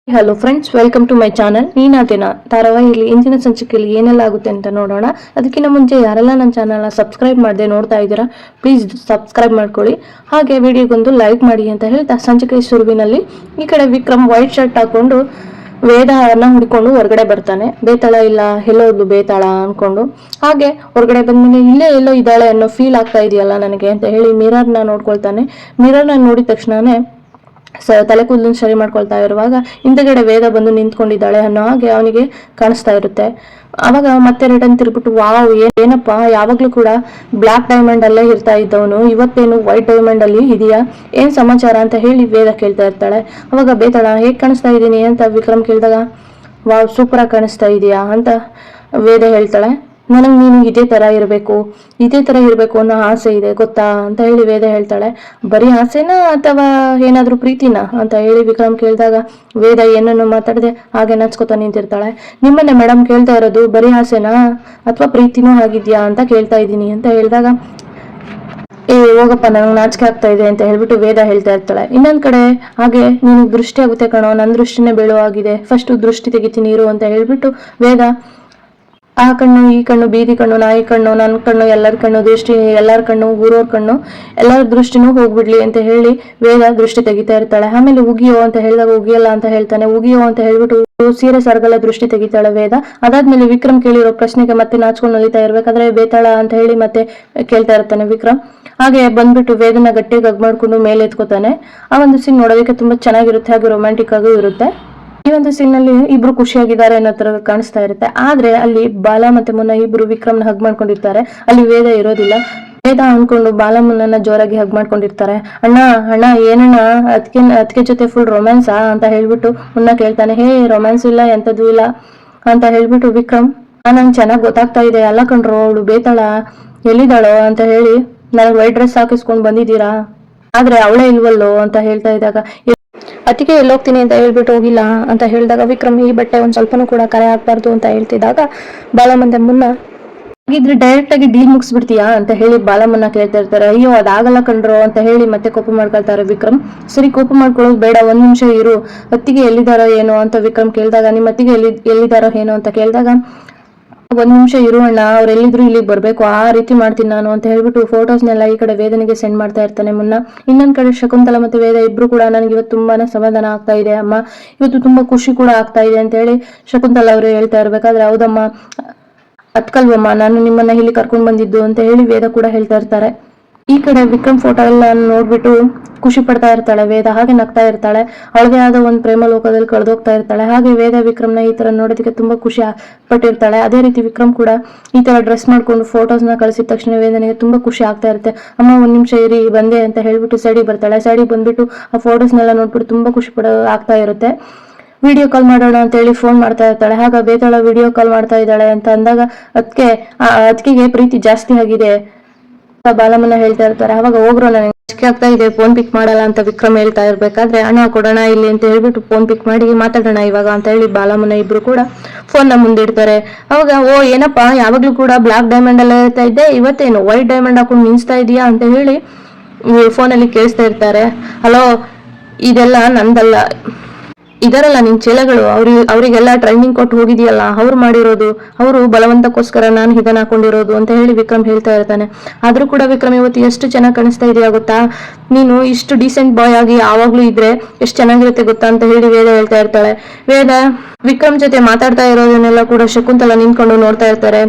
Hello friends, welcome to my channel Neenadena ಧಾರಾವಾಹಿಯಲ್ಲಿ ಇಂದಿನ ಸಂಚಿಕೆಯಲ್ಲಿ ಏನೆಲ್ಲ ಆಗುತ್ತೆ ಅಂತ ನೋಡೋಣ. ಅದಕ್ಕಿಂತ ಮುಂಚೆ ಯಾರೆಲ್ಲ ನನ್ನ ಚಾನಲ್ನ ಸಬ್ಸ್ಕ್ರೈಬ್ ಮಾಡದೆ ನೋಡ್ತಾ ಇದ್ದೀರಾ, ಪ್ಲೀಸ್ ಸಬ್ಸ್ಕ್ರೈಬ್ ಮಾಡ್ಕೊಳ್ಳಿ. ಹಾಗೆ ವಿಡಿಯೋಗೊಂದು ಲೈಕ್ ಮಾಡಿ ಅಂತ ಹೇಳ್ತಾ ಸಂಚಿಕೆ ಶುರುವಿನಲ್ಲಿ ಈ ಕಡೆ ವಿಕ್ರಮ್ ವೈಟ್ ಶರ್ಟ್ ಹಾಕೊಂಡು ವೇದನ ಹುಡ್ಕೊಂಡು ಹೊರಗಡೆ ಬರ್ತಾನೆ. ಬೇತಾಳ ಇಲ್ಲ, ಎಲ್ಲೋದ್ಲು ಬೇತಾಳ ಅನ್ಕೊಂಡು. ಹಾಗೆ ಹೊರಗಡೆ ಬಂದ್ಮೇಲೆ ಇಲ್ಲೇ ಎಲ್ಲೋ ಇದ್ದಾಳೆ ಅನ್ನೋ ಫೀಲ್ ಆಗ್ತಾ ಇದೆಯಲ್ಲ ನನಗೆ ಅಂತ ಹೇಳಿ ಮಿರರ್ನ ನೋಡ್ಕೊಳ್ತಾನೆ. ಮಿರರ್ನ ನೋಡಿದ ತಕ್ಷಣನೇ ತಲೆ ಕೂದಲನ್ನು ಸರಿ ಮಾಡ್ಕೊಳ್ತಾ ಇರುವಾಗ ಹಿಂದೆಗಡೆ ವೇದ ಬಂದು ನಿಂತ್ಕೊಂಡಿದ್ದಾಳೆ ಅನ್ನೋ ಹಾಗೆ ಅವನಿಗೆ ಕಾಣಿಸ್ತಾ ಇರುತ್ತೆ. ಅವಾಗ ಮತ್ತೆ ರಿಟರ್ನ್ ತಿರ್ಬಿಟ್ಟು, ವಾವ್ ಏನಪ್ಪಾ, ಯಾವಾಗ್ಲೂ ಕೂಡ ಬ್ಲಾಕ್ ಡೈಮಂಡ್ ಅಲ್ಲೇ ಇರ್ತಾ ಇದ್ದವನು ಇವತ್ತೇನು ವೈಟ್ ಡೈಮಂಡ್ ಅಲ್ಲಿ ಇದೆಯಾ, ಏನ್ ಸಮಾಚಾರ ಅಂತ ಹೇಳಿ ವೇದ ಕೇಳ್ತಾ ಇರ್ತಾಳೆ. ಅವಾಗ ಬೇತಾಳ, ಹೇಗ್ ಕಾಣಿಸ್ತಾ ಇದ್ದೀನಿ ಅಂತ ವಿಕ್ರಮ್ ಕೇಳಿದಾಗ, ವಾವ್ ಸೂಪರ್ ಆಗಿ ಕಾಣಿಸ್ತಾ ಇದೀಯಾ ಅಂತ ವೇದ ಹೇಳ್ತಾಳೆ. ನನಗೆ ನೀನು ಇದೇ ತರ ಇರಬೇಕು ಅನ್ನೋ ಆಸೆ ಇದೆ ಗೊತ್ತಾ ಅಂತ ಹೇಳಿ ವೇದ ಹೇಳ್ತಾಳೆ. ಬರೀ ಆಸೆನಾ ಅಥವಾ ಏನಾದ್ರೂ ಪ್ರೀತಿನಾ ಅಂತ ಹೇಳಿ ವಿಕ್ರಮ್ ಕೇಳಿದಾಗ ವೇದ ಏನನ್ನು ಮಾತಾಡದೆ ಹಾಗೆ ನಚ್ಕೋತಾ ನಿಂತಿರ್ತಾಳೆ. ನಿಮ್ಮನ್ನೇ ಮೇಡಮ್ ಕೇಳ್ತಾ ಇರೋದು, ಬರೀ ಆಸೆನಾ ಅಥವಾ ಪ್ರೀತಿನೂ ಆಗಿದ್ಯಾ ಅಂತ ಕೇಳ್ತಾ ಇದ್ದೀನಿ ಅಂತ ಹೇಳಿದಾಗ, ಹೋಗಪ್ಪ ನನಗೆ ನಾಚಿಕೆ ಆಗ್ತಾ ಇದೆ ಅಂತ ಹೇಳ್ಬಿಟ್ಟು ವೇದ ಹೇಳ್ತಾ ಇರ್ತಾಳೆ. ಇನ್ನೊಂದ್ ಕಡೆ, ಹಾಗೆ ನೀನು ದೃಷ್ಟಿ ಆಗುತ್ತೆ ಕಣೋ, ನನ್ನ ದೃಷ್ಟಿನೇ ಬೀಳುವಾಗಿದೆ, ಫಸ್ಟ್ ದೃಷ್ಟಿ ತೆಗಿತೀನಿ ಇರು ಅಂತ ಹೇಳ್ಬಿಟ್ಟು ವೇದ ಆ ಕಣ್ಣು ಈ ಕಣ್ಣು, ಬೀದಿ ಕಣ್ಣು, ನಾಯಿ ಕಣ್ಣು, ನನ್ನ ಕಣ್ಣು, ಎಲ್ಲರ ಕಣ್ಣು ದೃಷ್ಟಿ, ಎಲ್ಲರ ಕಣ್ಣು, ಊರವ್ರ ಕಣ್ಣು, ಎಲ್ಲರ ದೃಷ್ಟಿನೂ ಹೋಗ್ಬಿಡ್ಲಿ ಅಂತ ಹೇಳಿ ವೇದ ದೃಷ್ಟಿ ತೆಗಿತಾ ಇರ್ತಾಳೆ. ಆಮೇಲೆ ಉಗಿಯೋ ಅಂತ ಹೇಳಿದಾಗ ಉಗಿಯಲ್ಲ ಅಂತ ಹೇಳ್ತಾನೆ. ಉಗಿಯೋ ಅಂತ ಹೇಳ್ಬಿಟ್ಟು ಸೀರೆ ಸರ್ಗಲ ದೃಷ್ಟಿ ತೆಗಿತಾಳೆ ವೇದ. ಅದಾದ್ಮೇಲೆ ವಿಕ್ರಮ್ ಕೇಳಿರೋ ಪ್ರಶ್ನೆಗೆ ಮತ್ತೆ ನಾಚ್ಕೊಂಡು ನಲಿತಾ ಇರ್ಬೇಕಾದ್ರೆ ಬೇತಾಳ ಅಂತ ಹೇಳಿ ಮತ್ತೆ ಕೇಳ್ತಾ ಇರ್ತಾನೆ ವಿಕ್ರಮ್. ಹಾಗೆ ಬಂದ್ಬಿಟ್ಟು ವೇದನ ಗಟ್ಟಿಗೆ ಹಗ್ ಮಾಡ್ಕೊಂಡು ಮೇಲೆ ಎತ್ಕೋತಾನೆ. ಆ ಒಂದು ಸೀನ್ ನೋಡೋದಕ್ಕೆ ತುಂಬಾ ಚೆನ್ನಾಗಿರುತ್ತೆ, ಹಾಗೆ ರೊಮ್ಯಾಂಟಿಕ್ ಆಗೂ ಇರುತ್ತೆ. ಈ ಒಂದು ಸೀನ್ ನಲ್ಲಿ ಇಬ್ರು ಖುಷಿಯಾಗಿದ್ದಾರೆ ಅನ್ನೋ ತರ ಕಾಣಿಸ್ತಾ ಇರುತ್ತೆ. ಆದ್ರೆ ಅಲ್ಲಿ ಬಾಲ ಮತ್ತೆ ಮುನ್ನ ಇಬ್ರು ವಿಕ್ರಮ್ನ ಹಗ್ ಮಾಡ್ಕೊಂಡಿರ್ತಾರೆ. ಅಲ್ಲಿ ವೇದ ಇರೋದಿಲ್ಲ. ವೇದ ಅನ್ಕೊಂಡು ಬಾಲ ಮುನ್ನನ್ನ ಜೋರಾಗಿ ಹಗ್ ಮಾಡ್ಕೊಂಡಿರ್ತಾರೆ. ಅಣ್ಣ ಅಣ್ಣ ಏನಣ್ಣ, ಅದಕ್ಕೆ ಜೊತೆ ಫುಲ್ ರೊಮ್ಯಾನ್ಸಾ ಅಂತ ಹೇಳ್ಬಿಟ್ಟು ಮುನ್ನ ಕೇಳ್ತಾನೆ. ಹೇ ರೊಮ್ಯಾನ್ಸ್ ಇಲ್ಲ, ಎಂತದ್ದು ಇಲ್ಲ ಅಂತ ಹೇಳ್ಬಿಟ್ಟು ವಿಕ್ರಮ್, ನಂಗೆ ಚೆನ್ನಾಗ್ ಗೊತ್ತಾಗ್ತಾ ಇದೆ, ಅಲ್ಲ ಕಣ್ರು ಅವಳು ಬೇತಾಳ ಎಲ್ಲಿದ್ದಾಳೋ ಅಂತ ಹೇಳಿ ನನಗೆ ವೈಟ್ ಡ್ರೆಸ್ ಹಾಕಿಸ್ಕೊಂಡ್ ಬಂದಿದ್ದೀರಾ, ಆದ್ರೆ ಅವಳೇ ಇಲ್ವಲ್ಲೋ ಅಂತ ಹೇಳ್ತಾ ಇದ್ದಾಗ, ಅತಿಗೆ ಎಲ್ಲೋಗ್ತೀನಿ ಅಂತ ಹೇಳ್ಬಿಟ್ಟು ಹೋಗಿಲ್ಲ ಅಂತ ಹೇಳಿದಾಗ ವಿಕ್ರಮ್, ಈ ಬಟ್ಟೆ ಒಂದ್ ಸ್ವಲ್ಪನೂ ಕೂಡ ಕರೆ ಆಗ್ಬಾರ್ದು ಅಂತ ಹೇಳ್ತಿದ್ದಾಗ ಬಾಲಮಂದೆ ಮುನ್ನ, ಹಾಗಿದ್ರೆ ಡೈರೆಕ್ಟ್ ಆಗಿ ಡೀಲ್ ಮುಗಿಸ್ಬಿಡ್ತೀಯಾ ಅಂತ ಹೇಳಿ ಬಾಲಮ್ಮನ್ನ ಕೇಳ್ತಾ ಇರ್ತಾರೆ. ಅಯ್ಯೋ ಅದಾಗಲ್ಲ ಕಣ್ರೋ ಅಂತ ಹೇಳಿ ಮತ್ತೆ ಕೋಪ ಮಾಡ್ಕೊಳ್ತಾರೆ ವಿಕ್ರಮ್. ಸರಿ ಕೋಪ ಮಾಡ್ಕೊಳ್ಳೋದು ಬೇಡ, ಒಂದ್ ನಿಮಿಷ ಇರು, ಅತ್ತಿಗೆ ಎಲ್ಲಿದಾರೋ ಏನೋ ಅಂತ ವಿಕ್ರಮ್ ಕೇಳಿದಾಗ, ನಿಮ್ಮ ಅತ್ತಿಗೆ ಎಲ್ಲಿದಾರೋ ಏನೋ ಅಂತ ಕೇಳಿದಾಗ, ಒಂದ್ ನಿಮಿಷ ಇರು ಅಣ್ಣ, ಅವ್ರು ಎಲ್ಲಿದ್ರು ಇಲ್ಲಿಗೆ ಬರ್ಬೇಕು, ಆ ರೀತಿ ಮಾಡ್ತೀನಿ ನಾನು ಅಂತ ಹೇಳ್ಬಿಟ್ಟು ಫೋಟೋಸ್ನೆಲ್ಲ ಈ ಕಡೆ ವೇದನಿಗೆ ಸೆಂಡ್ ಮಾಡ್ತಾ ಇರ್ತಾನೆ ಮುನ್ನ. ಇನ್ನೊಂದ್ ಕಡೆ ಶಕುಂತಲಾ ಮತ್ತೆ ವೇದ ಇಬ್ರು ಕೂಡ, ನನಗೆ ಇವತ್ತು ತುಂಬಾನೇ ಸಮಾಧಾನ ಆಗ್ತಾ ಇದೆ ಅಮ್ಮ, ಇವತ್ತು ತುಂಬಾ ಖುಷಿ ಕೂಡ ಆಗ್ತಾ ಇದೆ ಅಂತ ಹೇಳಿ ಶಕುಂತಲಾ ಅವರು ಹೇಳ್ತಾ ಇರ್ಬೇಕಾದ್ರೆ, ಹೌದಮ್ಮ ಅತ್ಕಲ್ವಮ್ಮ ನಾನು ನಿಮ್ಮನ್ನ ಇಲ್ಲಿ ಕರ್ಕೊಂಡ್ ಬಂದಿದ್ದು ಅಂತ ಹೇಳಿ ವೇದ ಕೂಡ ಹೇಳ್ತಾ ಇರ್ತಾರೆ. ಈ ಕಡೆ ವಿಕ್ರಮ್ ಫೋಟೋ ಎಲ್ಲ ನೋಡ್ಬಿಟ್ಟು ಖುಷಿ ಪಡ್ತಾ ಇರ್ತಾಳೆ ವೇದ, ಹಾಗೆ ನಗ್ತಾ ಇರ್ತಾಳೆ. ಅವಳದೇ ಆದ ಒಂದು ಪ್ರೇಮ ಲೋಕದಲ್ಲಿ ಕಳೆದೋಗ್ತಾ ಇರ್ತಾಳೆ. ಹಾಗೆ ವೇದ ವಿಕ್ರಮ್ನ ಈ ತರ ನೋಡೋದಕ್ಕೆ ತುಂಬಾ ಖುಷಿ ಪಟ್ಟಿರ್ತಾಳೆ. ಅದೇ ರೀತಿ ವಿಕ್ರಮ್ ಕೂಡ ಈ ತರ ಡ್ರೆಸ್ ಮಾಡ್ಕೊಂಡು ಫೋಟೋಸ್ನ ಕಳಿಸಿದ ತಕ್ಷಣ ವೇದನಿಗೆ ತುಂಬಾ ಖುಷಿ ಆಗ್ತಾ ಇರುತ್ತೆ. ಅಮ್ಮ ಒಂದ್ ನಿಮಿಷ ಇರಿ ಬಂದೆ ಅಂತ ಹೇಳ್ಬಿಟ್ಟು ಸೈಡಿಗೆ ಬರ್ತಾಳೆ. ಸೈಡಿಗೆ ಬಂದ್ಬಿಟ್ಟು ಆ ಫೋಟೋಸ್ನೆಲ್ಲ ನೋಡ್ಬಿಟ್ಟು ತುಂಬಾ ಖುಷಿ ಆಗ್ತಾ ಇರುತ್ತೆ. ವಿಡಿಯೋ ಕಾಲ್ ಮಾಡೋಣ ಅಂತ ಹೇಳಿ ಫೋನ್ ಮಾಡ್ತಾ ಇರ್ತಾಳೆ. ಆಗ ಬೇತಾಳ ವಿಡಿಯೋ ಕಾಲ್ ಮಾಡ್ತಾ ಇದ್ದಾಳೆ ಅಂತ ಅಂದಾಗ ಅದಕ್ಕೆ ಪ್ರೀತಿ ಜಾಸ್ತಿ ಆಗಿದೆ ಬಾಲಮ್ಮನ ಹೇಳ್ತಾ ಇರ್ತಾರೆ. ಅವಾಗ ಹೋಗ್ರು, ನನಗೆ ನಾಚಿಕೆ ಆಗ್ತಾ ಇದೆ, ಫೋನ್ ಪಿಕ್ ಮಾಡಲ್ಲ ಅಂತ ವಿಕ್ರಮ್ ಹೇಳ್ತಾ ಇರ್ಬೇಕಾದ್ರೆ, ಹಣ ಕೊಡೋಣ ಇಲ್ಲಿ ಅಂತ ಹೇಳ್ಬಿಟ್ಟು ಫೋನ್ ಪಿಕ್ ಮಾಡಿ ಮಾತಾಡೋಣ ಇವಾಗ ಅಂತ ಹೇಳಿ ಬಾಲಮ್ಮನ ಇಬ್ರು ಕೂಡ ಫೋನ್ ನ ಮುಂದಿಡ್ತಾರೆ. ಅವಾಗ, ಓ ಏನಪ್ಪಾ ಯಾವಾಗ್ಲೂ ಕೂಡ ಬ್ಲಾಕ್ ಡೈಮಂಡ್ ಎಲ್ಲ ಇರ್ತಾ ಇದ್ದೆ, ಇವತ್ತೇನು ವೈಟ್ ಡೈಮಂಡ್ ಹಾಕೊಂಡು ನಿನ್ಸ್ತಾ ಇದೀಯಾ ಅಂತ ಹೇಳಿ ಫೋನಲ್ಲಿ ಕೇಳಿಸ್ತಾ ಇರ್ತಾರೆ. ಹಲೋ, ಇದೆಲ್ಲ ನಂದಲ್ಲ, ಇದರಲ್ಲ ನಿನ್ ಚೇಲೆಗಳು, ಅವರಿಗೆಲ್ಲ ಟ್ರೈನಿಂಗ್ ಕೊಟ್ಟು ಹೋಗಿದೆಯಲ್ಲ, ಅವ್ರು ಮಾಡಿರೋದು, ಅವರು ಬಲವಂತಕ್ಕೋಸ್ಕರ ನಾನು ಇದನ್ನ ಹಾಕೊಂಡಿರೋದು ಅಂತ ಹೇಳಿ ವಿಕ್ರಮ್ ಹೇಳ್ತಾ ಇರ್ತಾನೆ. ಆದ್ರೂ ಕೂಡ ವಿಕ್ರಮ್ ಇವತ್ತು ಎಷ್ಟು ಚೆನ್ನಾಗಿ ಕಾಣಿಸ್ತಾ ಇದೆಯಾ ಗೊತ್ತಾ, ನೀನು ಇಷ್ಟು ಡೀಸೆಂಟ್ ಬಾಯ್ ಆಗಿ ಯಾವಾಗ್ಲೂ ಇದ್ರೆ ಎಷ್ಟು ಚೆನ್ನಾಗಿರುತ್ತೆ ಗೊತ್ತಾ ಅಂತ ಹೇಳಿ ವೇದ ಹೇಳ್ತಾ ಇರ್ತಾಳೆ. ವೇದ ವಿಕ್ರಮ್ ಜೊತೆ ಮಾತಾಡ್ತಾ ಇರೋದನ್ನೆಲ್ಲ ಕೂಡ ಶಕುಂತಲಾ ನಿಂತ್ಕೊಂಡು ನೋಡ್ತಾ ಇರ್ತಾರೆ.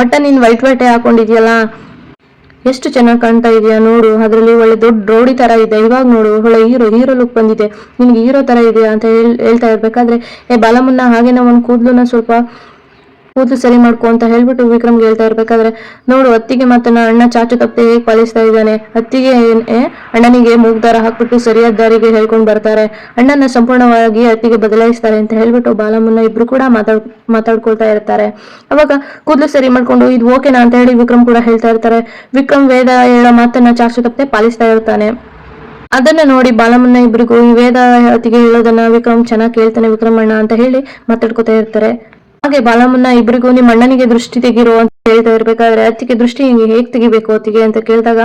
ಒಟ್ಟ ನೀನ್ ವೈಟ್ ಬಟ್ಟೆ ಹಾಕೊಂಡಿದ್ಯಲ್ಲ, ಎಷ್ಟು ಚೆನ್ನಾಗಿ ಕಾಣ್ತಾ ಇದೆಯಾ ನೋಡು, ಅದ್ರಲ್ಲಿ ಒಳ್ಳೆ ದೊಡ್ಡ ರೌಡಿ ತರ ಇದೆ, ಇವಾಗ ನೋಡು ಒಳ್ಳೆ ಹೀರೋ ಲುಕ್ ಬಂದಿದೆ, ನಿನ್ಗೆ ಹೀರೋ ತರ ಇದೆಯಾ ಅಂತ ಹೇಳ್ತಾ ಇರ್ಬೇಕಾದ್ರೆ, ಬಾಲಮುನ್ನ ಹಾಗೇನ ಒಂದ್ ಕೂದ್ಲನ್ನ ಸ್ವಲ್ಪ ಕೂದಲು ಸರಿ ಮಾಡ್ಕೊ ಅಂತ ಹೇಳ್ಬಿಟ್ಟು ವಿಕ್ರಮ್ಗೆ ಹೇಳ್ತಾ ಇರ್ಬೇಕಾದ್ರೆ, ನೋಡು ಅತ್ತಿಗೆ ಮಾತನ್ನ ಅಣ್ಣ ಚಾಚು ತಪ್ಪದೆ ಹೇಗೆ ಪಾಲಿಸ್ತಾ ಇದ್ದಾನೆ, ಅತ್ತಿಗೆ ಅಣ್ಣನಿಗೆ ಮೂಗ್ದಾರ ಹಾಕ್ಬಿಟ್ಟು ಸರಿಯಾದ ದಾರಿಗೆ ಹೇಳ್ಕೊಂಡ್ ಬರ್ತಾರೆ, ಅಣ್ಣನ ಸಂಪೂರ್ಣವಾಗಿ ಅತ್ತಿಗೆ ಬದಲಾಯಿಸ್ತಾರೆ ಅಂತ ಹೇಳ್ಬಿಟ್ಟು ಬಾಲಮುನ್ನ ಇಬ್ರು ಕೂಡ ಮಾತಾಡ್ಕೊಳ್ತಾ ಇರ್ತಾರೆ. ಅವಾಗ ಕೂದಲು ಸರಿ ಮಾಡ್ಕೊಂಡು ಇದು ಓಕೆನಾ ಅಂತ ಹೇಳಿ ವಿಕ್ರಮ್ ಕೂಡ ಹೇಳ್ತಾ ಇರ್ತಾರೆ. ವಿಕ್ರಮ್ ವೇದ ಹೇಳೋ ಮಾತನ್ನ ಚಾಚು ತಪ್ಪದೆ ಪಾಲಿಸ್ತಾ ಇರ್ತಾನೆ. ಅದನ್ನ ನೋಡಿ ಬಾಲಮುನ್ನ ಇಬ್ರಿಗೂ ಈ ವೇದ ಅತ್ತಿಗೆ ಹೇಳೋದನ್ನ ವಿಕ್ರಮ್ ಚೆನ್ನಾಗಿ ಕೇಳ್ತಾನೆ, ವಿಕ್ರಮ್ ಅಣ್ಣ ಅಂತ ಹೇಳಿ ಮಾತಾಡ್ಕೊತಾ ಇರ್ತಾರೆ. ಹಾಗೆ ಬಾಲಮುನ್ನ ಇಬ್ರಿಗೂ ನಿಮ್ಮ ಅಣ್ಣನಿಗೆ ದೃಷ್ಟಿ ತೆಗಿರೋ ಅಂತ ಹೇಳ್ತಾ ಇರ್ಬೇಕಾದ್ರೆ, ಅತ್ತಿಗೆ ದೃಷ್ಟಿ ಹೇಗ್ ತೆಗಿಬೇಕು ಅತ್ತಿಗೆ ಅಂತ ಕೇಳಿದಾಗ,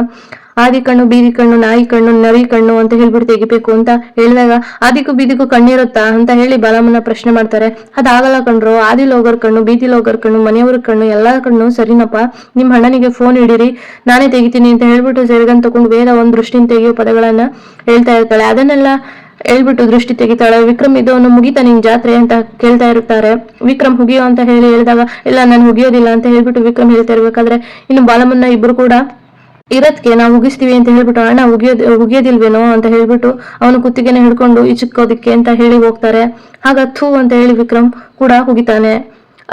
ಆದಿ ಕಣ್ಣು, ಬೀದಿ ಕಣ್ಣು, ನಾಯಿ ಕಣ್ಣು, ನರಿ ಕಣ್ಣು ಅಂತ ಹೇಳ್ಬಿಟ್ಟು ತೆಗಿಬೇಕು ಅಂತ ಹೇಳಿದಾಗ ಆದಿಗೂ ಬೀದಿಗೂ ಕಣ್ಣಿರುತ್ತಾ ಅಂತ ಹೇಳಿ ಬಾಲಮ್ಮನ ಪ್ರಶ್ನೆ ಮಾಡ್ತಾರೆ. ಅದಾಗಲ್ಲ ಕಣ್ರು, ಆದಿಲ್ ಹೋಗೋರ್ ಕಣ್ಣು, ಬೀದಿಲ್ ಹೋಗೋರ್ ಕಣ್ಣು, ಮನೆಯವ್ರ ಕಣ್ಣು, ಎಲ್ಲಾ ಕಣ್ಣು ಸರಿನಪ್ಪ, ನಿಮ್ ಅಣ್ಣನಿಗೆ ಫೋನ್ ಹಿಡೀರಿ, ನಾನೇ ತೆಗಿತೀನಿ ಅಂತ ಹೇಳ್ಬಿಟ್ಟು ಸೆರಗನ್ ತಗೊಂಡು ವೇದ ಒಂದ್ ದೃಷ್ಟಿನ ತೆಗಿಯೋ ಪದಗಳನ್ನ ಹೇಳ್ತಾ ಇರ್ತಾಳೆ. ಅದನ್ನೆಲ್ಲ ಹೇಳ್ಬಿಟ್ಟು ದೃಷ್ಟಿ ತೆಗಿತಾಳೆ. ವಿಕ್ರಮ್ ಇದವನು ಮುಗಿತಾ ನಿನ್ ಜಾತ್ರೆ ಅಂತ ಕೇಳ್ತಾ ಇರ್ತಾರೆ. ವಿಕ್ರಮ್ ಹುಗಿಯೋ ಅಂತ ಹೇಳಿದಾಗ ಇಲ್ಲ ನಾನು ಹುಗಿಯೋದಿಲ್ಲ ಅಂತ ಹೇಳ್ಬಿಟ್ಟು ವಿಕ್ರಮ್ ಹೇಳ್ತಾ ಇರ್ಬೇಕಾದ್ರೆ ಇನ್ನು ಬಾಲಮ್ಮನ್ನ ಇಬ್ರು ಕೂಡ ಇರತ್ಗೆ ನಾವು ಮುಗಿಸ್ತೀವಿ ಅಂತ ಹೇಳ್ಬಿಟ್ಟು ಅಣ್ಣ ಹುಗಿಯೋದಿಲ್ವೇನೋ ಅಂತ ಹೇಳ್ಬಿಟ್ಟು ಅವನು ಕುತ್ತಿಗೆನೆ ಹಿಡ್ಕೊಂಡು ಈಚಕ್ಕೋದಿಕ್ಕೆ ಅಂತ ಹೇಳಿ ಹೋಗ್ತಾರೆ. ಆಗ ಥೂ ಅಂತ ಹೇಳಿ ವಿಕ್ರಮ್ ಕೂಡ ಹುಗಿತಾನೆ.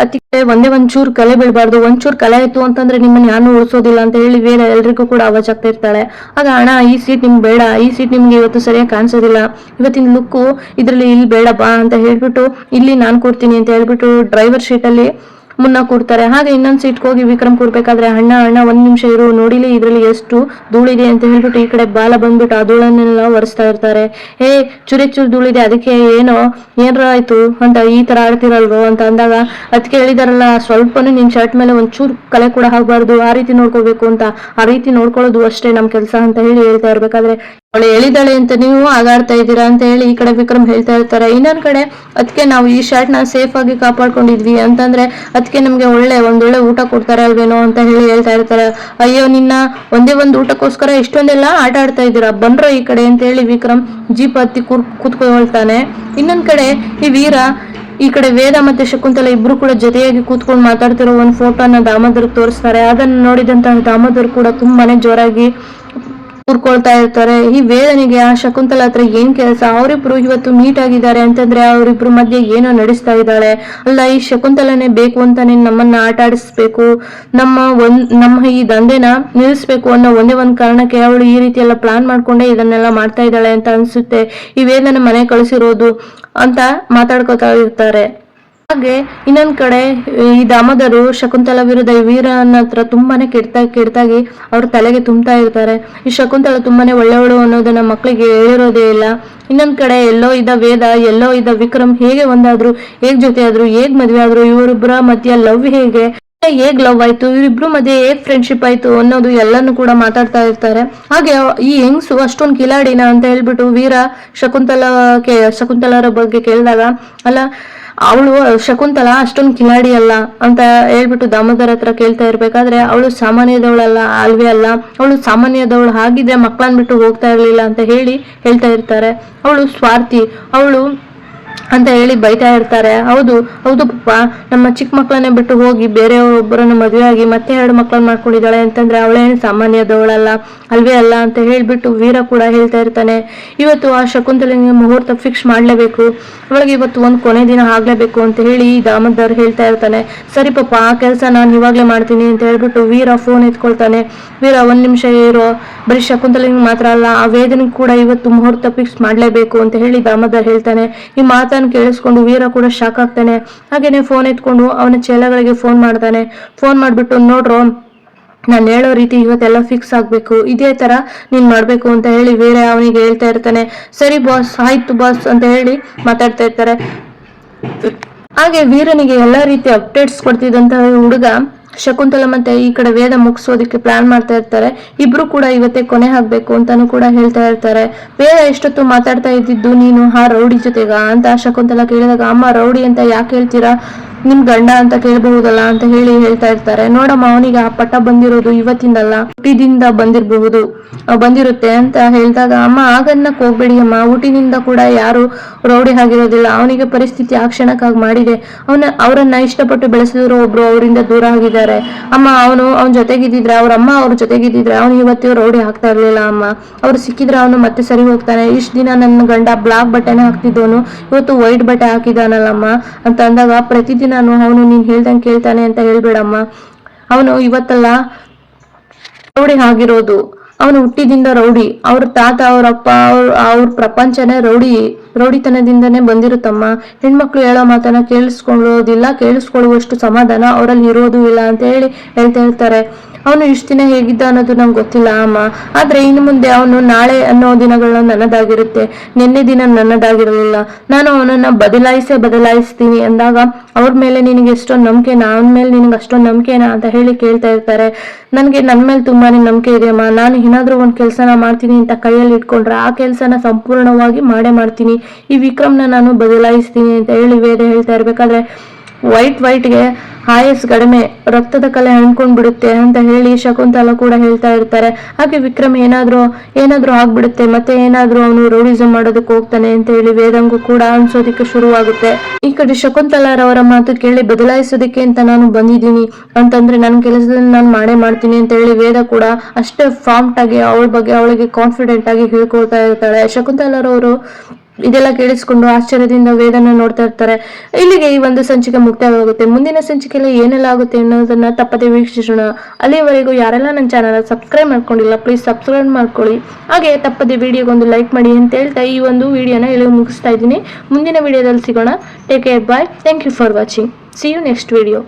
ಅದಕ್ಕೆ ಒಂಚೂರು ಕಲೆ ಬೀಳ್ಬಾರ್ದು, ಒಂಚೂರು ಕಲೆ ಆಯ್ತು ಅಂತಂದ್ರೆ ನಿಮ್ಮನ್ನ ಯಾರು ಉಳಿಸೋದಿಲ್ಲ ಅಂತ ಹೇಳಿ ವೇದ ಎಲ್ರಿಗೂ ಕೂಡ ಅವಾಜ್ ಆಗ್ತಾ ಇರ್ತಾಳೆ. ಆಗ ಅಣ್ಣ ಈ ಸೀಟ್ ನಿಮ್ಗೆ ಬೇಡ, ಈ ಸೀಟ್ ನಿಮ್ಗೆ ಇವತ್ತು ಸರಿಯಾಗಿ ಕಾಣಿಸೋದಿಲ್ಲ, ಇವತ್ತಿನ ಲುಕ್ಕು ಇದ್ರಲ್ಲಿ ಇಲ್ಲಿ ಬೇಡ ಬಾ ಅಂತ ಹೇಳ್ಬಿಟ್ಟು ಇಲ್ಲಿ ನಾನ್ ಕೂರ್ತೀನಿ ಅಂತ ಹೇಳ್ಬಿಟ್ಟು ಡ್ರೈವರ್ ಸೀಟ್ ಅಲ್ಲಿ ಮುನ್ನ ಕೂಡ್ತಾರೆ. ಹಾಗೆ ಇನ್ನೊಂದ್ ಸೀಟ್ಗೆ ಹೋಗಿ ವಿಕ್ರಮ್ ಕೂರ್ಬೇಕಾದ್ರೆ ಅಣ್ಣ ಒಂದ್ ನಿಮಿಷ ಇರು, ನೋಡಿಲಿ ಇದ್ರಲ್ಲಿ ಎಷ್ಟು ಧೂಳಿದೆ ಅಂತ ಹೇಳ್ಬಿಟ್ಟು ಈ ಕಡೆ ಬಾಲ ಬಂದ್ಬಿಟ್ಟು ಆ ಧೂಳನ್ನೆಲ್ಲ ಒರೆಸ್ತಾ ಇರ್ತಾರೆ. ಚೂರಿ ಧೂಳಿದೆ, ಅದಕ್ಕೆ ಏನ್ರ ಆಯ್ತು ಅಂತ ಈ ತರ ಆಡ್ತಿರಲ್ವೋ ಅಂತ ಅಂದಾಗ ಅದಕ್ಕೆ ಹೇಳಿದಾರಲ್ಲ ಸ್ವಲ್ಪನೂ ನಿನ್ ಶರ್ಟ್ ಮೇಲೆ ಒಂಚೂರು ಕಲೆ ಕೂಡ ಆಗ್ಬಾರ್ದು, ಆ ರೀತಿ ನೋಡ್ಕೋಬೇಕು ಅಂತ, ಆ ರೀತಿ ನೋಡ್ಕೊಳ್ಳೋದು ಅಷ್ಟೇ ನಮ್ ಕೆಲ್ಸ ಅಂತ ಹೇಳಿ ಹೇಳ್ತಾ ಇರ್ಬೇಕಾದ್ರೆ ಅವಳು ಹೇಳಿದಾಳೆ ಅಂತ ನೀವು ಆಗಾಡ್ತಾ ಇದ್ದೀರಾ ಅಂತ ಹೇಳಿ ಈ ಕಡೆ ವಿಕ್ರಮ್ ಹೇಳ್ತಾ ಇರ್ತಾರೆ. ಇನ್ನೊಂದ್ ಕಡೆ ಅದಕ್ಕೆ ನಾವು ಈ ಶರ್ಟ್ ನ ಸೇಫ್ ಆಗಿ ಕಾಪಾಡ್ಕೊಂಡಿದ್ವಿ ಅಂತಂದ್ರೆ ಅದಕ್ಕೆ ನಮ್ಗೆ ಒಂದೊಳ್ಳೆ ಊಟ ಕೊಡ್ತಾರೆ ಅಲ್ವೇನೋ ಅಂತ ಹೇಳಿ ಹೇಳ್ತಾ ಇರ್ತಾರೆ. ಅಯ್ಯೋ ನಿನ್ನ ಒಂದೇ ಒಂದು ಊಟಕ್ಕೋಸ್ಕರ ಇಷ್ಟೊಂದೆಲ್ಲ ಆಟ ಆಡ್ತಾ ಇದ್ದೀರಾ, ಬಂದ್ರೋ ಈ ಕಡೆ ಅಂತ ಹೇಳಿ ವಿಕ್ರಮ್ ಜೀಪ್ ಹತ್ತಿ ಕೂತ್ಕೊಳ್ತಾನೆ. ಇನ್ನೊಂದ್ ಕಡೆ ಈ ವೀರ ಈ ಕಡೆ ವೇದ ಮತ್ತೆ ಶಕುಂತಲ ಇಬ್ರು ಕೂಡ ಜೊತೆಯಾಗಿ ಕೂತ್ಕೊಂಡು ಮಾತಾಡ್ತಿರೋ ಒಂದು ಫೋಟೋನ ದಾಮೋದರ್ ತೋರಿಸ್ತಾರೆ. ಅದನ್ನ ನೋಡಿದಂತಹ ದಾಮೋದರ್ ಕೂಡ ತುಂಬಾನೇ ಜೋರಾಗಿ ಕೂರ್ಕೊಳ್ತಾ ಇರ್ತಾರೆ. ಈ ವೇದನಿಗೆ ಆ ಶಕುಂತಲ ಹತ್ರ ಏನ್ ಕೆಲಸ, ಅವರಿಬ್ರು ಇವತ್ತು ಮೀಟ್ ಆಗಿದ್ದಾರೆ ಅಂತಂದ್ರೆ ಅವರಿಬ್ರು ಮಧ್ಯೆ ಏನೋ ನಡೆಸ್ತಾ ಅಲ್ಲ, ಈ ಶಕುಂತಲನೇ ಬೇಕು ಅಂತಾನೆ ನಮ್ಮನ್ನ ಆಟ ಆಡಿಸ್ಬೇಕು, ನಮ್ಮ ಈ ದಂಧೆನ ನಿಲ್ಲಿಸ್ಬೇಕು ಅನ್ನೋ ಒಂದ್ ಕಾರಣಕ್ಕೆ ಅವಳು ಈ ರೀತಿ ಎಲ್ಲ ಪ್ಲಾನ್ ಮಾಡ್ಕೊಂಡೆ ಇದನ್ನೆಲ್ಲ ಮಾಡ್ತಾ ಇದ್ದಾಳೆ ಅಂತ ಅನ್ಸುತ್ತೆ. ಈ ವೇದನ ಮನೆ ಕಳಿಸಿರೋದು ಅಂತ ಮಾತಾಡ್ಕೊತಾ ಇರ್ತಾರೆ. ಹಾಗೆ ಇನ್ನೊಂದ್ ಕಡೆ ಈ ದಾಮೋದರು ಶಕುಂತಲ ವಿರುದ್ಧ ಈ ವೀರನ ಹತ್ರ ತುಂಬಾನೇ ಕೆಡ್ತಾಗಿ ಅವ್ರ ತಲೆಗೆ ತುಂಬ್ತಾ ಇರ್ತಾರೆ. ಈ ಶಕುಂತಲ ತುಂಬಾನೇ ಒಳ್ಳೆಯವಳು ಅನ್ನೋದನ್ನ ಮಕ್ಕಳಿಗೆ ಹೇಳಿರೋದೇ ಇಲ್ಲ. ಇನ್ನೊಂದ್ ಕಡೆ ಎಲ್ಲೋ ಇದ್ದ ವೇದ, ಎಲ್ಲೋ ಇದ್ದ ವಿಕ್ರಮ್ ಹೇಗೆ ಒಂದಾದ್ರು, ಹೇಗ್ ಜೊತೆ ಆದ್ರು, ಹೇಗ್ ಮದ್ವೆ ಆದ್ರು, ಇವರಿಬ್ಬರ ಮಧ್ಯ ಲವ್ ಹೇಗ್ ಲವ್ ಆಯ್ತು, ಇವರಿಬ್ರು ಮಧ್ಯೆ ಹೇಗ್ ಫ್ರೆಂಡ್ಶಿಪ್ ಆಯ್ತು ಅನ್ನೋದು ಎಲ್ಲಾನು ಕೂಡ ಮಾತಾಡ್ತಾ ಇರ್ತಾರೆ. ಹಾಗೆ ಈ ಹೆಂಗ್ಸು ಅಷ್ಟೊಂದು ಕಿಲಾಡಿನ ಅಂತ ಹೇಳ್ಬಿಟ್ಟು ವೀರ ಶಕುಂತಲರ ಬಗ್ಗೆ ಕೇಳಿದಾಗ ಅಲ್ಲ ಅವಳು ಶಕುಂತಲ ಅಷ್ಟೊಂದು ಕಿಲಾಡಿ ಅಲ್ಲ ಅಂತ ಹೇಳ್ಬಿಟ್ಟು ದಾಮೋದರ ಹತ್ರ ಕೇಳ್ತಾ ಇರ್ಬೇಕಾದ್ರೆ ಅವಳು ಸಾಮಾನ್ಯದವಳಲ್ಲ, ಅಲ್ವೇ ಅಲ್ಲ, ಅವಳು ಸಾಮಾನ್ಯದವಳು ಆಗಿದ್ರೆ ಮಕ್ಕಳನ್ನ ಬಿಟ್ಟು ಹೋಗ್ತಾ ಇರ್ಲಿಲ್ಲ ಅಂತ ಹೇಳ್ತಾ ಇರ್ತಾರೆ. ಅವಳು ಸ್ವಾರ್ಥಿ, ಅವಳು ಅಂತ ಹೇಳಿ ಬೈತಾ ಇರ್ತಾರೆ. ಹೌದು ಪಪ್ಪ, ನಮ್ಮ ಚಿಕ್ಕ ಮಕ್ಕಳನ್ನೇ ಬಿಟ್ಟು ಹೋಗಿ ಬೇರೆಯೊಬ್ಬರನ್ನ ಮದುವೆ ಆಗಿ ಮತ್ತೆ 2 ಮಕ್ಕಳನ್ನ ಮಾಡ್ಕೊಂಡಿದ್ದಾಳೆ ಅಂತಂದ್ರೆ ಅವಳೇನು ಸಾಮಾನ್ಯದವಳಲ್ಲ, ಅಲ್ವೇ ಅಲ್ಲ ಅಂತ ಹೇಳ್ಬಿಟ್ಟು ವೀರ ಕೂಡ ಹೇಳ್ತಾ ಇರ್ತಾನೆ. ಇವತ್ತು ಆ ಶಕುಂತಲಿಗೆ ಮುಹೂರ್ತ ಫಿಕ್ಸ್ ಮಾಡ್ಲೇಬೇಕು, ಅವಳಿಗೆ ಇವತ್ತು ಒಂದು ಕೊನೆ ದಿನ ಆಗ್ಲೇಬೇಕು ಅಂತ ಹೇಳಿ ದಾಮೋದರ್ ಹೇಳ್ತಾ ಇರ್ತಾನೆ. ಸರಿ ಪಪ್ಪ, ಆ ಕೆಲಸ ನಾನು ಇವಾಗ್ಲೇ ಮಾಡ್ತೀನಿ ಅಂತ ಹೇಳ್ಬಿಟ್ಟು ವೀರ ಫೋನ್ ಎತ್ಕೊಳ್ತಾನೆ. ವೀರ 1 ನಿಮಿಷ ಇರೋ, ಬರೀ ಶಕುಂತಲಿಗೆ ಮಾತ್ರ ಅಲ್ಲ ಆ ವೇದನಿಗೆ ಕೂಡ ಇವತ್ತು ಮುಹೂರ್ತ ಫಿಕ್ಸ್ ಮಾಡ್ಲೇಬೇಕು ಅಂತ ಹೇಳಿ ದಾಮೋದರ್ ಹೇಳ್ತಾನೆ. ಈ ಮಾತನ್ನು ಕೇಳಿಸ್ಕೊಂಡು ವೀರ ಕೂಡ ಶಾಕ್ ಆಗ್ತಾನೆ. ಹಾಗೇನೆ ಫೋನ್ ಎತ್ಕೊಂಡು ಅವನ ಚೇಲಗಳಿಗೆ ಫೋನ್ ಮಾಡ್ತಾನೆ. ಫೋನ್ ಮಾಡ್ಬಿಟ್ಟು ನೋಡ್ರೋ, ನಾನು ಹೇಳೋ ರೀತಿ ಇವತ್ತೆಲ್ಲ ಫಿಕ್ಸ್ ಆಗ್ಬೇಕು, ಇದೇ ತರ ನೀನ್ ಮಾಡ್ಬೇಕು ಅಂತ ಹೇಳಿ ವೀರ ಅವನಿಗೆ ಹೇಳ್ತಾ ಇರ್ತಾನೆ. ಸರಿ ಬಾಸ್, ಆಯ್ತು ಬಾಸ್ ಅಂತ ಹೇಳಿ ಮಾತಾಡ್ತಾ ಇರ್ತಾರೆ. ಹಾಗೆ ವೀರನಿಗೆ ಎಲ್ಲಾ ರೀತಿ ಅಪ್ಡೇಟ್ಸ್ ಕೊಡ್ತಿದ್ದಂತ ಹುಡುಗ ಶಕುಂತಲ ಮತ್ತೆ ಈ ಕಡೆ ವೇದ ಮುಗಿಸೋದಕ್ಕೆ ಪ್ಲಾನ್ ಮಾಡ್ತಾ ಇರ್ತಾರೆ. ಇಬ್ರು ಕೂಡ ಇವತ್ತೇ ಕೊನೆ ಹಾಕ್ಬೇಕು ಅಂತಾನು ಕೂಡ ಹೇಳ್ತಾ ಇರ್ತಾರೆ. ವೇದ ಎಷ್ಟೊತ್ತು ಮಾತಾಡ್ತಾ ಇದ್ದಿದ್ದು ನೀನು ಆ ರೌಡಿ ಜೊತೆಗ ಅಂತ ಶಕುಂತಲ ಕೇಳಿದಾಗ ಅಮ್ಮ ರೌಡಿ ಅಂತ ಯಾಕೆ ಹೇಳ್ತೀರಾ, ನಿಮ್ ಗಂಡ ಅಂತ ಕೇಳಬಹುದಲ್ಲ ಅಂತ ಹೇಳಿ ಹೇಳ್ತಾ ಇರ್ತಾರೆ. ನೋಡಮ್ಮ, ಅವನಿಗೆ ಆ ಪಟ್ಟ ಬಂದಿರೋದು ಇವತ್ತಿಂದಲ್ಲ, ಹುಟ್ಟಿದಿಂದ ಬಂದಿರುತ್ತೆ ಅಂತ ಹೇಳಿದಾಗ ಅಮ್ಮ ಆಗನ್ನಕ್ ಹೋಗ್ಬೇಡಿ ಅಮ್ಮ, ಹುಟ್ಟಿನಿಂದ ಕೂಡ ಯಾರು ರೌಡಿ ಆಗಿರೋದಿಲ್ಲ, ಅವನಿಗೆ ಪರಿಸ್ಥಿತಿ ಆ ಕ್ಷಣಕ್ಕಾಗಿ ಮಾಡಿದೆ, ಅವರನ್ನ ಇಷ್ಟಪಟ್ಟು ಬೆಳೆಸಿದ್ರು ಒಬ್ರು ಅವರಿಂದ ದೂರ ಆಗಿದ್ದಾರೆ ಅಮ್ಮ. ಅವನ ಜೊತೆಗಿದ್ರೆ, ಅವ್ರ ಅಮ್ಮ ಅವ್ರ ಜೊತೆಗಿದ್ರೆ ಅವನು ಇವತ್ತು ರೌಡಿ ಆಗ್ತಾ ಇರ್ಲಿಲ್ಲ ಅಮ್ಮ. ಅವ್ರು ಸಿಕ್ಕಿದ್ರೆ ಅವನು ಮತ್ತೆ ಸರಿ ಹೋಗ್ತಾನೆ. ಇಷ್ಟ ದಿನ ನನ್ನ ಗಂಡ ಬ್ಲಾಕ್ ಬಟ್ಟೆನೆ ಹಾಕ್ತಿದ್ದವನು ಇವತ್ತು ವೈಟ್ ಬಟ್ಟೆ ಹಾಕಿದಾನಲ್ಲಮ್ಮ ಅಂತ ಅಂದಾಗ ಪ್ರತಿದಿನ ಅವನು ನೀನ್ ಹೇಳ್ದಂಗೆ ಕೇಳ್ತಾನೆ ಅಂತ ಹೇಳ್ಬೇಡಮ್ಮ, ಅವನು ಇವತ್ತಲ್ಲ ರೌಡಿ ಆಗಿರೋದು, ಅವನು ಹುಟ್ಟಿದಿಂದ ರೌಡಿ, ಅವ್ರ ತಾತ ಅವ್ರ ಅಪ್ಪ ಅವ್ರ ಪ್ರಪಂಚನೇ ರೌಡಿತನದಿಂದನೇ ಬಂದಿರುತ್ತಮ್ಮ. ಹೆಣ್ಮಕ್ಳು ಹೇಳೋ ಮಾತನ್ನ ಕೇಳಿಸ್ಕೊಳ್ಳೋದಿಲ್ಲ, ಕೇಳಿಸ್ಕೊಳ್ಳುವಷ್ಟು ಸಮಾಧಾನ ಅವರಲ್ಲಿ ಇರೋದು ಇಲ್ಲ ಅಂತ ಹೇಳಿ ಹೇಳ್ತಾ ಇರ್ತಾರೆ. ಅವನು ಇಷ್ಟು ದಿನ ಹೇಗಿದ್ದ ಅನ್ನೋದು ನಂಗೆ ಗೊತ್ತಿಲ್ಲ ಅಮ್ಮ, ಆದ್ರೆ ಇನ್ನು ಮುಂದೆ ಅವನು ನಾಳೆ ಅನ್ನೋ ದಿನಗಳು ನನ್ನದಾಗಿರುತ್ತೆ, ನಿನ್ನೆ ದಿನ ನನ್ನದಾಗಿರಲಿಲ್ಲ, ನಾನು ಅವನನ್ನ ಬದಲಾಯಿಸ್ತೀನಿ ಅಂದಾಗ ಅವ್ರ ಮೇಲೆ ನಿನಗೆ ಎಷ್ಟೊಂದು ನಂಬಿಕೆ, ನನ್ನ ಮೇಲೆ ನಿನಗೆ ಅಷ್ಟೊಂದು ನಂಬಿಕೆನಾ ಅಂತ ಹೇಳಿ ಕೇಳ್ತಾ ಇರ್ತಾರೆ. ನನಗೆ ನನ್ನ ಮೇಲೆ ತುಂಬಾನೇ ನಂಬಿಕೆ ಇದೆ ಅಮ್ಮ, ನಾನು ಏನಾದ್ರೂ ಒಂದು ಕೆಲಸನ ಮಾಡ್ತೀನಿ ಅಂತ ಕೈಯಲ್ಲಿ ಇಟ್ಕೊಂಡ್ರೆ ಆ ಕೆಲಸನ ಸಂಪೂರ್ಣವಾಗಿ ಮಾಡ್ತೀನಿ, ಈ ವಿಕ್ರಮ್ನ ನಾನು ಬದಲಾಯಿಸ್ತೀನಿ ಅಂತ ಹೇಳಿ ವೇದ ಹೇಳ್ತಾ ಇರ್ಬೇಕಾದ್ರೆ ವೈಟ್ಗೆ ಆಯಸ್ ಕಡಿಮೆ, ರಕ್ತದ ಕಲೆ ಅಣ್ಕೊಂಡ್ ಬಿಡುತ್ತೆ ಅಂತ ಹೇಳಿ ಶಕುಂತಲ ಕೂಡ ಹೇಳ್ತಾ ಇರ್ತಾರೆ. ಹಾಗೆ ವಿಕ್ರಮ್ ಏನಾದ್ರೂ ಆಗ್ಬಿಡುತ್ತೆ, ಮತ್ತೆ ಏನಾದ್ರೂ ಅವನು ರೌಡಿಸಮ್ ಮಾಡೋದಕ್ಕೆ ಹೋಗ್ತಾನೆ ಅಂತ ಹೇಳಿ ವೇದಂಗೂ ಕೂಡ ಅನ್ಸೋದಿಕ್ಕೆ ಶುರುವಾಗುತ್ತೆ. ಈ ಕಡೆ ಶಕುಂತಲಾರವರ ಮಾತು ಕೇಳಿ ಬದಲಾಯಿಸೋದಕ್ಕೆ ಅಂತ ನಾನು ಬಂದಿದ್ದೀನಿ ಅಂತಂದ್ರೆ ನನ್ನ ಕೆಲಸದಲ್ಲಿ ನಾನು ಮಾಡ್ತೀನಿ ಅಂತ ಹೇಳಿ ವೇದ ಕೂಡ ಅಷ್ಟೇ ಫಾರ್ಮ್ಟ್ ಆಗಿ ಅವಳ ಬಗ್ಗೆ ಅವಳಿಗೆ ಕಾನ್ಫಿಡೆಂಟ್ ಆಗಿ ಹೇಳ್ಕೊಳ್ತಾ ಇರ್ತಾಳೆ. ಶಕುಂತಲಾರವರು ಇದೆಲ್ಲ ಕೇಳಿಸ್ಕೊಂಡು ಆಶ್ಚರ್ಯದಿಂದ ವೇದನ ನೋಡ್ತಾ ಇರ್ತಾರೆ. ಇಲ್ಲಿಗೆ ಈ ಒಂದು ಸಂಚಿಕೆ ಮುಕ್ತಾಯವಾಗುತ್ತೆ. ಮುಂದಿನ ಸಂಚಿಕೆಯಲ್ಲಿ ಏನೆಲ್ಲ ಆಗುತ್ತೆ ಅನ್ನೋದನ್ನ ತಪ್ಪದೆ ವೀಕ್ಷಿಸೋಣ. ಅಲ್ಲಿವರೆಗೂ ಯಾರೆಲ್ಲ ನನ್ನ ಚಾನಲ್ ಸಬ್ಸ್ಕ್ರೈಬ್ ಮಾಡ್ಕೊಂಡಿಲ್ಲ ಪ್ಲೀಸ್ ಸಬ್ಸ್ಕ್ರೈಬ್ ಮಾಡ್ಕೊಳ್ಳಿ. ಹಾಗೆ ತಪ್ಪದೆ ವಿಡಿಯೋಗೊಂದು ಲೈಕ್ ಮಾಡಿ ಅಂತ ಹೇಳ್ತಾ ಈ ಒಂದು ವಿಡಿಯೋನ ಇಲ್ಲಿ ಮುಗಿಸ್ತಾ ಇದ್ದೀನಿ. ಮುಂದಿನ ವಿಡಿಯೋದಲ್ಲಿ ಸಿಗೋಣ. Take care, bye, thank you for watching. See you next video.